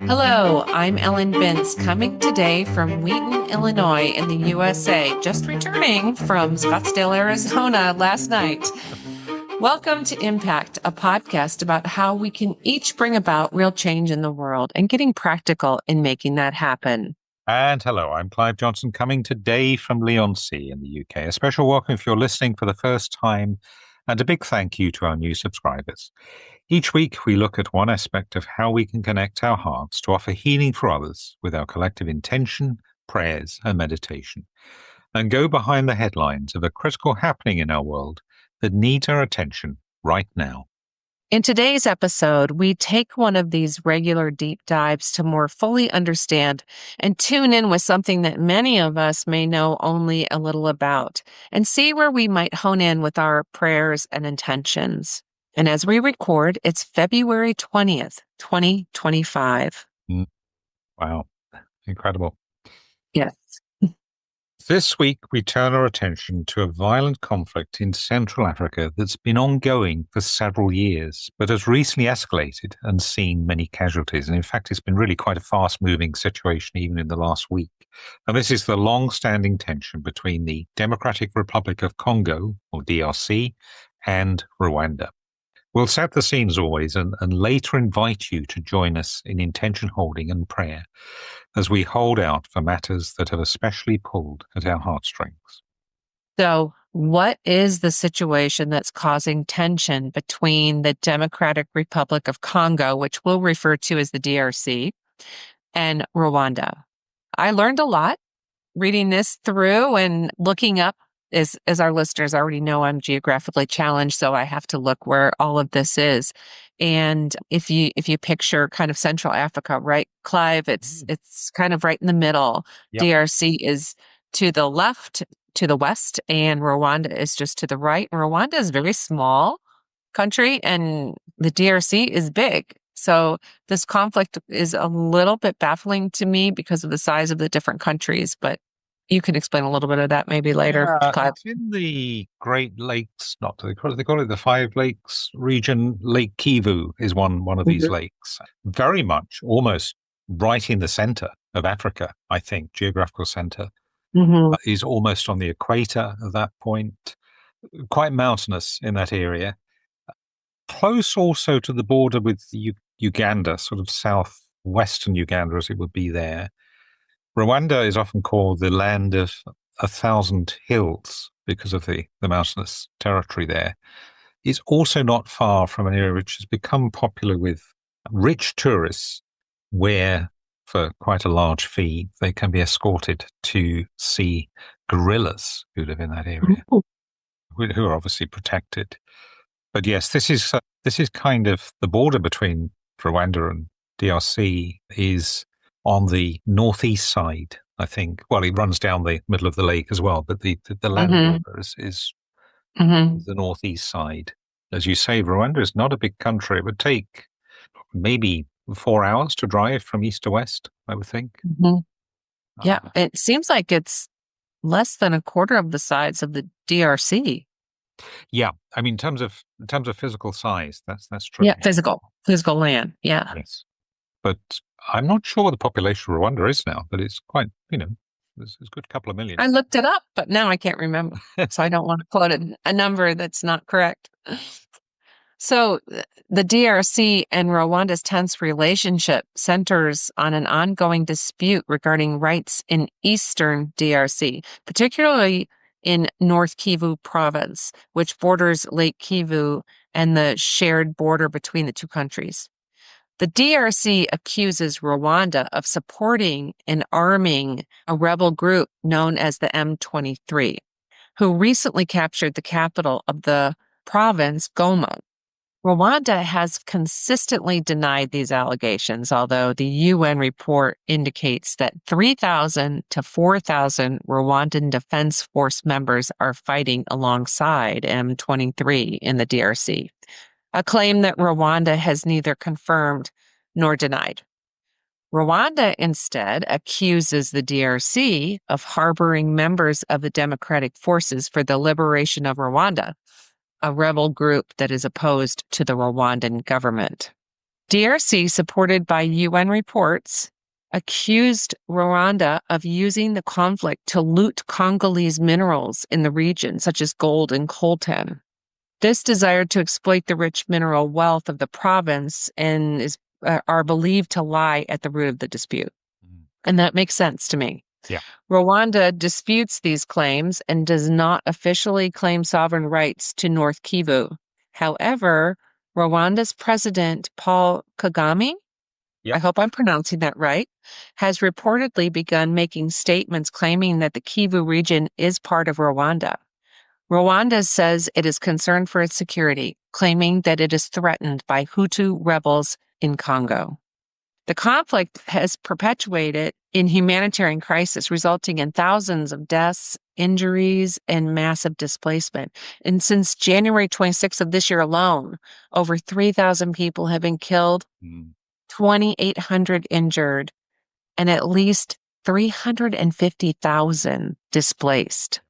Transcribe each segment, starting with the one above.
Hello, I'm Ellen Binns, coming today from Wheaton, Illinois, in the USA, just returning from Scottsdale, Arizona last night. Welcome to Impact, a podcast about how we can each bring about real change in the world and getting practical in making that happen. And hello, I'm Clive Johnson, coming today from Leigh-on-Sea in the UK. A special welcome if you're listening for the first time, and a big thank you to our new subscribers. Each week, we look at one aspect of how we can connect our hearts to offer healing for others with our collective intention, prayers, and meditation, and go behind the headlines of a critical happening in our world that needs our attention right now. In today's episode, we take one of these regular deep dives to more fully understand and tune in with something that many of us may know only a little about and see where we might hone in with our prayers and intentions. And as we record, it's February 20th, 2025. Wow, incredible. Yes. This week, we turn our attention to a violent conflict in Central Africa that's been ongoing for several years, but has recently escalated and seen many casualties. And in fact, it's been really quite a fast-moving situation even in the last week. And this is the long-standing tension between the Democratic Republic of Congo, or DRC, and Rwanda. We'll set the scene as always and later invite you to join us in intention holding and prayer as we hold out for matters that have especially pulled at our heartstrings. So, what is the situation that's causing tension between the Democratic Republic of Congo, which we'll refer to as the DRC, and Rwanda? I learned a lot reading this through and looking up. As our listeners already know, I'm geographically challenged, so I have to look where all of this is. And if you picture kind of Central Africa, right, Clive, it's kind of right in the middle. Yep. DRC is to the left, to the west, and Rwanda is just to the right. And Rwanda is a very small country, and the DRC is big. So this conflict is a little bit baffling to me because of the size of the different countries, but you can explain a little bit of that maybe later, Clive. It's in the Great Lakes, they call it the Five Lakes region. Lake Kivu is one of these lakes. Very much, almost right in the center of Africa, I think, geographical center. Is almost on the equator at that point. Quite mountainous in that area. Close also to the border with Uganda, sort of southwestern Uganda as it would be there. Rwanda is often called the land of 1,000 hills because of the mountainous territory there. It's also not far from an area which has become popular with rich tourists where, for quite a large fee, they can be escorted to see gorillas who live in that area, who are obviously protected. But yes, this is kind of the border between Rwanda and DRC is on the northeast side, I think. Well, it runs down the middle of the lake as well, but the land border is the northeast side. As you say, Rwanda is not a big country. It would take maybe 4 hours to drive from east to west, I would think. Yeah, it seems like it's less than a quarter of the size of the DRC. Yeah, I mean, in terms of physical size, that's true. Yeah, physical land. Yeah. Yes, but I'm not sure what the population of Rwanda is now, but it's quite, there's a good couple of million. I looked it up, but now I can't remember. So I don't want to quote a number that's not correct. So the DRC and Rwanda's tense relationship centers on an ongoing dispute regarding rights in eastern DRC, particularly in North Kivu province, which borders Lake Kivu and the shared border between the two countries. The DRC accuses Rwanda of supporting and arming a rebel group known as the M23, who recently captured the capital of the province, Goma. Rwanda has consistently denied these allegations, although the UN report indicates that 3,000 to 4,000 Rwandan Defense Force members are fighting alongside M23 in the DRC, a claim that Rwanda has neither confirmed nor denied. Rwanda instead accuses the DRC of harboring members of the Democratic Forces for the Liberation of Rwanda, a rebel group that is opposed to the Rwandan government. DRC, supported by UN reports, accused Rwanda of using the conflict to loot Congolese minerals in the region, such as gold and coltan. This desire to exploit the rich mineral wealth of the province and are believed to lie at the root of the dispute. And that makes sense to me. Yeah. Rwanda disputes these claims and does not officially claim sovereign rights to North Kivu. However, Rwanda's president, Paul Kagame, Yep. I hope I'm pronouncing that right, has reportedly begun making statements claiming that the Kivu region is part of Rwanda. Rwanda says it is concerned for its security, claiming that it is threatened by Hutu rebels in Congo. The conflict has perpetuated in humanitarian crisis, resulting in thousands of deaths, injuries, and massive displacement. And since January 26th of this year alone, over 3,000 people have been killed, 2,800 injured, and at least 350,000 displaced.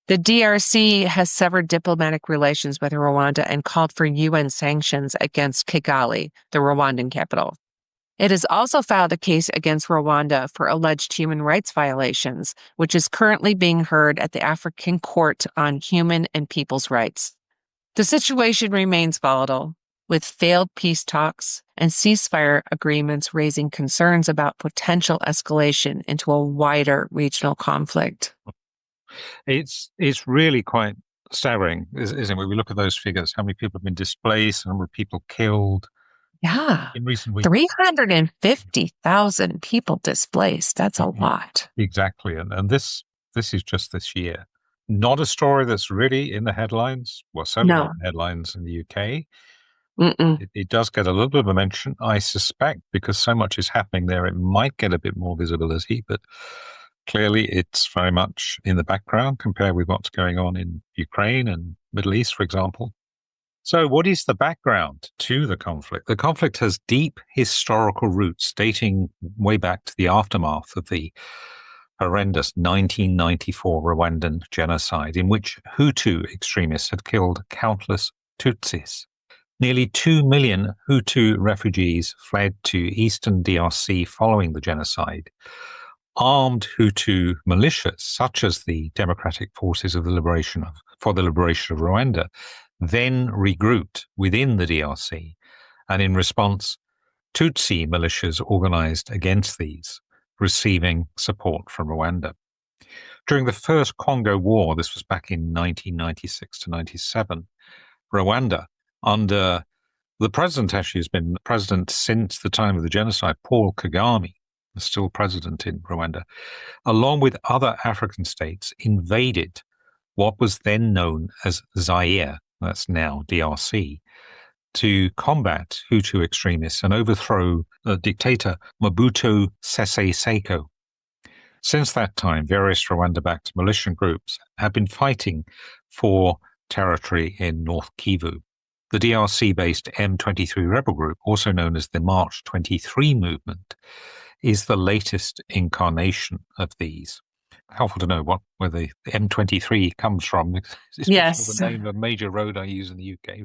The DRC has severed diplomatic relations with Rwanda and called for UN sanctions against Kigali, the Rwandan capital. It has also filed a case against Rwanda for alleged human rights violations, which is currently being heard at the African Court on Human and People's Rights. The situation remains volatile, with failed peace talks and ceasefire agreements raising concerns about potential escalation into a wider regional conflict. It's really quite staggering, isn't it? When we look at those figures, how many people have been displaced, the number of people killed. Yeah. In recent weeks. 350,000 people displaced. That's a lot. Exactly. And this is just this year. Not a story that's really in the headlines. Well, certainly not in the headlines in the UK. It does get a little bit of a mention. I suspect because so much is happening there, it might get a bit more visibility, but clearly it's very much in the background compared with what's going on in Ukraine and Middle East, for example. So what is the background to the conflict? The conflict has deep historical roots dating way back to the aftermath of the horrendous 1994 Rwandan genocide, in which Hutu extremists had killed countless Tutsis. Nearly 2 million Hutu refugees fled to eastern DRC following the genocide. Armed Hutu militias, such as the Democratic Forces for the Liberation of Rwanda, then regrouped within the DRC, and in response, Tutsi militias organized against these, receiving support from Rwanda. During the First Congo War, this was back in 1996 to 97, Rwanda, under the president, actually has been president since the time of the genocide, Paul Kagame, is still president in Rwanda, along with other African states, invaded what was then known as Zaire, that's now DRC, to combat Hutu extremists and overthrow the dictator Mobutu Sese Seko. Since that time, various Rwanda-backed militant groups have been fighting for territory in North Kivu. The DRC-based M23 rebel group, also known as the March 23 movement, is the latest incarnation of these. Helpful to know where the M23 comes from. It's yes. the name of a major road I use in the UK.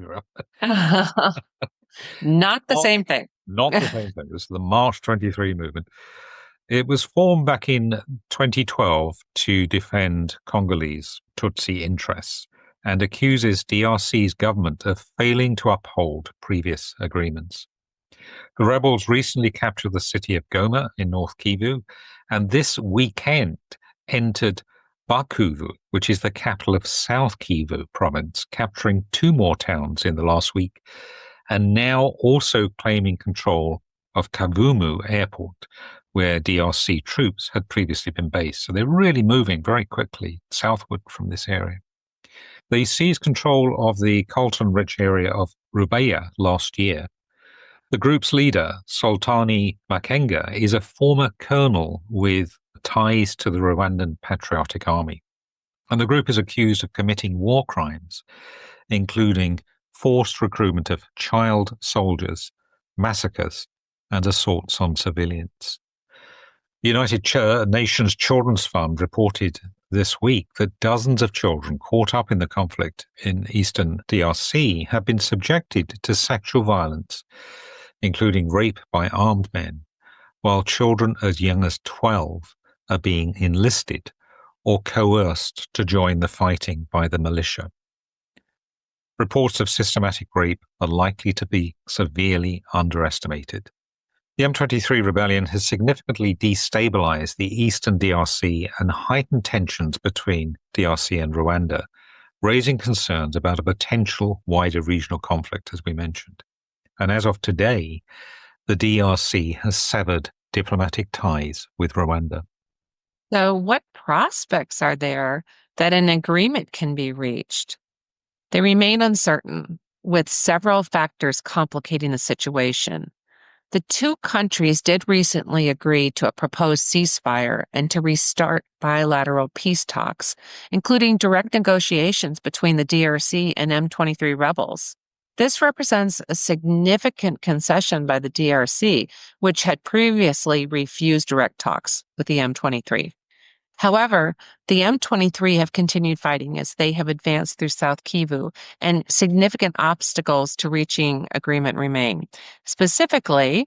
Not the same thing. Not the same thing. It's the March 23 movement. It was formed back in 2012 to defend Congolese Tutsi interests and accuses DRC's government of failing to uphold previous agreements. The rebels recently captured the city of Goma in North Kivu, and this weekend entered Bukavu, which is the capital of South Kivu province, capturing 2 more towns in the last week, and now also claiming control of Kavumu airport, where DRC troops had previously been based. So they're really moving very quickly southward from this area. They seized control of the coltan-rich area of Rubaya last year. The group's leader, Sultani Makenga, is a former colonel with ties to the Rwandan Patriotic Army. And the group is accused of committing war crimes, including forced recruitment of child soldiers, massacres, and assaults on civilians. The United Nations Children's Fund reported this week that dozens of children caught up in the conflict in eastern DRC have been subjected to sexual violence, including rape by armed men, while children as young as 12 are being enlisted or coerced to join the fighting by the militia. Reports of systematic rape are likely to be severely underestimated. The M23 rebellion has significantly destabilized the eastern DRC and heightened tensions between DRC and Rwanda, raising concerns about a potential wider regional conflict, as we mentioned. And as of today, the DRC has severed diplomatic ties with Rwanda. So, what prospects are there that an agreement can be reached? They remain uncertain, with several factors complicating the situation. The two countries did recently agree to a proposed ceasefire and to restart bilateral peace talks, including direct negotiations between the DRC and M23 rebels. This represents a significant concession by the DRC, which had previously refused direct talks with the M23. However, the M23 have continued fighting as they have advanced through South Kivu, and significant obstacles to reaching agreement remain. Specifically,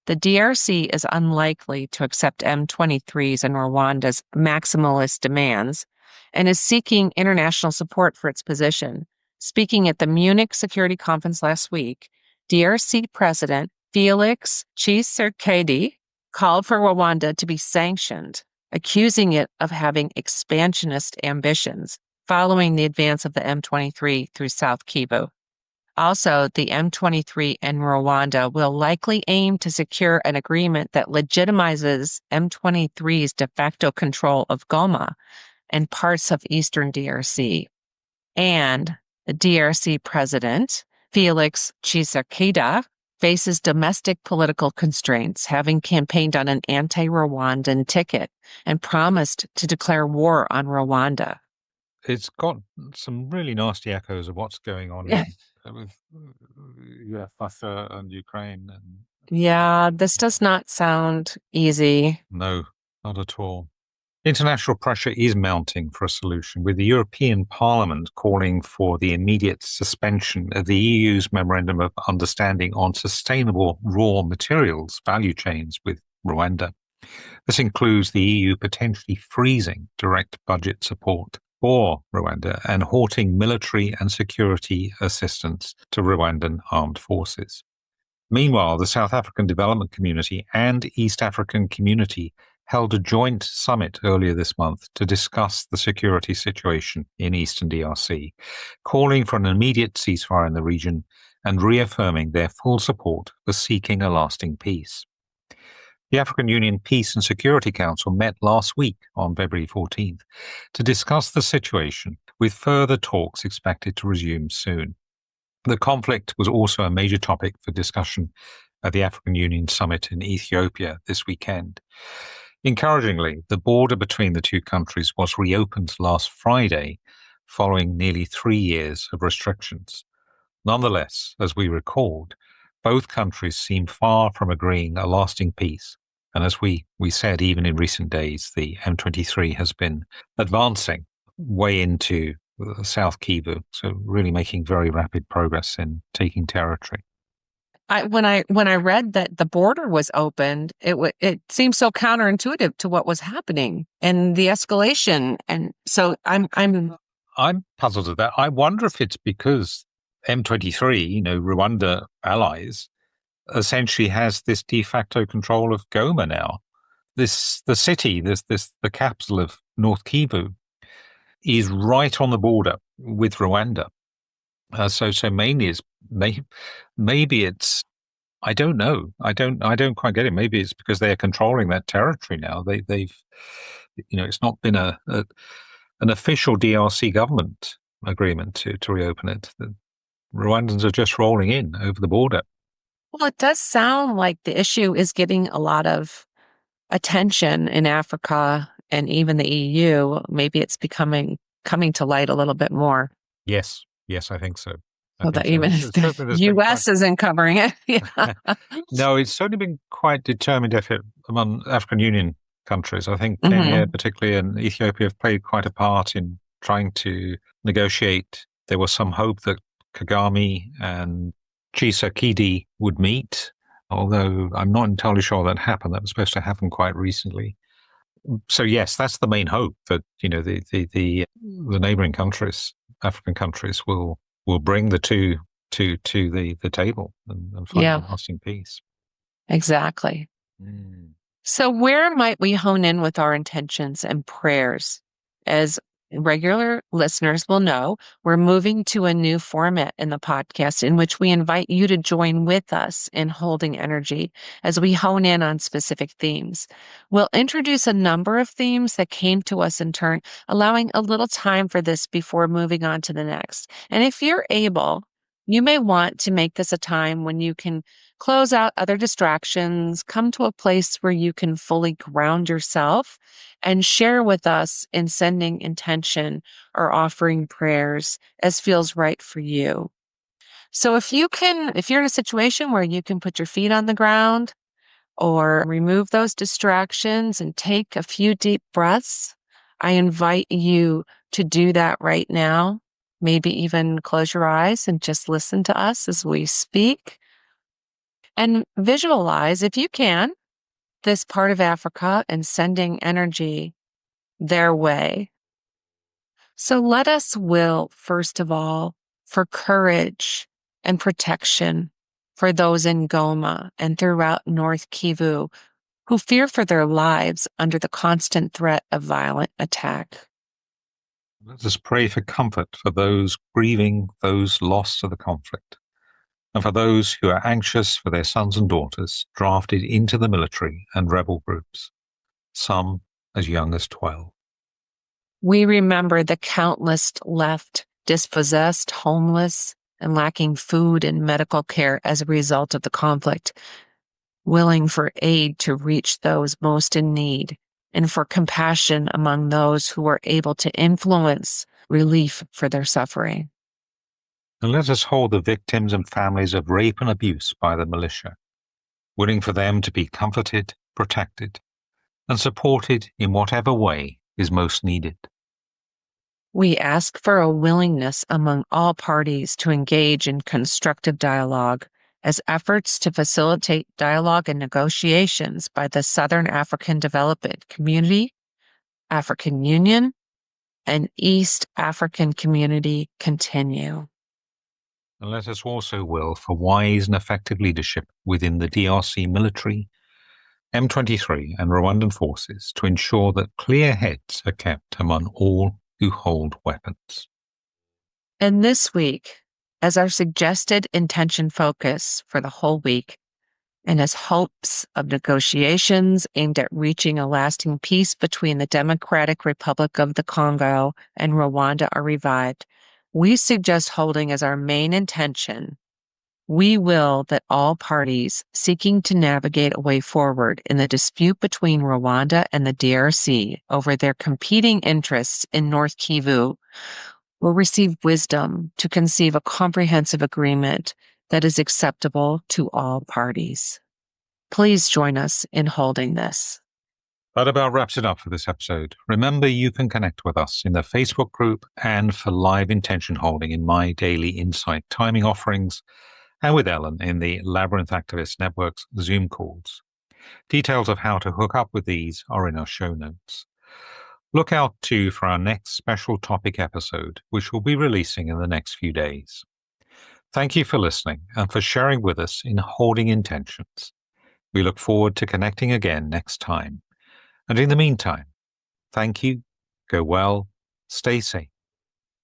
the DRC is unlikely to accept M23's and Rwanda's maximalist demands and is seeking international support for its position. Speaking at the Munich Security Conference last week, DRC President Felix Tshisekedi called for Rwanda to be sanctioned, accusing it of having expansionist ambitions following the advance of the M23 through South Kivu. Also, the M23 and Rwanda will likely aim to secure an agreement that legitimizes M23's de facto control of Goma and parts of eastern DRC. And the DRC president, Felix Tshisekedi, faces domestic political constraints, having campaigned on an anti-Rwandan ticket and promised to declare war on Rwanda. It's got some really nasty echoes of what's going on with Russia and Ukraine. Yeah, this does not sound easy. No, not at all. International pressure is mounting for a solution, with the European Parliament calling for the immediate suspension of the EU's Memorandum of Understanding on Sustainable Raw Materials value chains with Rwanda. This includes the EU potentially freezing direct budget support for Rwanda and halting military and security assistance to Rwandan armed forces. Meanwhile, the South African Development Community and East African Community held a joint summit earlier this month to discuss the security situation in eastern DRC, calling for an immediate ceasefire in the region and reaffirming their full support for seeking a lasting peace. The African Union Peace and Security Council met last week on February 14th to discuss the situation, with further talks expected to resume soon. The conflict was also a major topic for discussion at the African Union Summit in Ethiopia this weekend. Encouragingly, the border between the two countries was reopened last Friday, following nearly 3 years of restrictions. Nonetheless, as we recalled, both countries seem far from agreeing a lasting peace. And as we said, even in recent days, the M23 has been advancing way into South Kivu, so really making very rapid progress in taking territory. When I read that the border was opened, it seemed so counterintuitive to what was happening and the escalation, and so I'm puzzled at that. I wonder if it's because M23, Rwanda allies, essentially has this de facto control of Goma now. The city, the capital of North Kivu, is right on the border with Rwanda. So mainly maybe it's, I don't know. I don't quite get it. Maybe it's because they are controlling that territory now. They've it's not been an official DRC government agreement to reopen it. The Rwandans are just rolling in over the border. Well, it does sound like the issue is getting a lot of attention in Africa and even the EU. Maybe it's coming to light a little bit more. Yes, I think so. Well, that even the U.S. isn't covering it. Yeah. No, it's certainly been quite determined effort among African Union countries. I think Kenya, particularly, and Ethiopia have played quite a part in trying to negotiate. There was some hope that Kagame and Tshisekedi would meet, although I'm not entirely sure that happened. That was supposed to happen quite recently. So yes, that's the main hope, that the neighboring countries, African countries, will bring the two to the table and find a lasting peace. Exactly. Mm. So where might we hone in with our intentions and prayers? As regular listeners will know, we're moving to a new format in the podcast in which we invite you to join with us in holding energy as we hone in on specific themes. We'll introduce a number of themes that came to us in turn, allowing a little time for this before moving on to the next. And if you're able, you may want to make this a time when you can close out other distractions, come to a place where you can fully ground yourself and share with us in sending intention or offering prayers as feels right for you. So if you're in a situation where you can put your feet on the ground or remove those distractions and take a few deep breaths, I invite you to do that right now. Maybe even close your eyes and just listen to us as we speak. And visualize, if you can, this part of Africa and sending energy their way. So let us will, first of all, for courage and protection for those in Goma and throughout North Kivu who fear for their lives under the constant threat of violent attack. Let us pray for comfort for those grieving those lost to the conflict, and for those who are anxious for their sons and daughters drafted into the military and rebel groups, some as young as 12. We remember the countless left dispossessed, homeless, and lacking food and medical care as a result of the conflict, willing for aid to reach those most in need, and for compassion among those who are able to influence relief for their suffering. And let us hold the victims and families of rape and abuse by the militia, willing for them to be comforted, protected, and supported in whatever way is most needed. We ask for a willingness among all parties to engage in constructive dialogue as efforts to facilitate dialogue and negotiations by the Southern African Development Community, African Union, and East African Community continue. And let us also will for wise and effective leadership within the DRC military, M23 and Rwandan forces to ensure that clear heads are kept among all who hold weapons. And this week, as our suggested intention focus for the whole week, and as hopes of negotiations aimed at reaching a lasting peace between the Democratic Republic of the Congo and Rwanda are revived, we suggest holding as our main intention, we will that all parties seeking to navigate a way forward in the dispute between Rwanda and the DRC over their competing interests in North Kivu will receive wisdom to conceive a comprehensive agreement that is acceptable to all parties. Please join us in holding this. That about wraps it up for this episode. Remember, you can connect with us in the Facebook group and for live intention holding in my daily insight timing offerings, and with Ellen in the Labyrinth Activist Network's Zoom calls. Details of how to hook up with these are in our show notes. Look out too for our next special topic episode, which we'll be releasing in the next few days. Thank you for listening and for sharing with us in holding intentions. We look forward to connecting again next time. And in the meantime, thank you, go well, stay safe.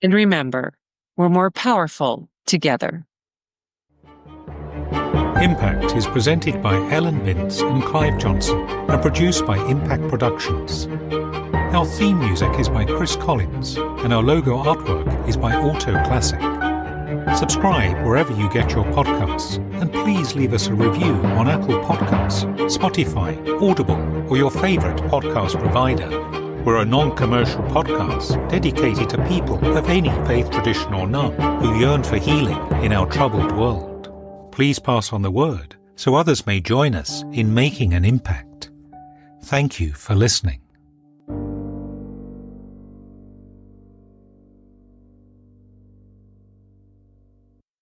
And remember, we're more powerful together. Impact is presented by Ellen Bintz and Clive Johnson and produced by Impact Productions. Our theme music is by Chris Collins and our logo artwork is by Auto Classic. Subscribe wherever you get your podcasts and please leave us a review on Apple Podcasts, Spotify, Audible or your favorite podcast provider. We're a non-commercial podcast dedicated to people of any faith tradition or none who yearn for healing in our troubled world. Please pass on the word so others may join us in making an impact. Thank you for listening.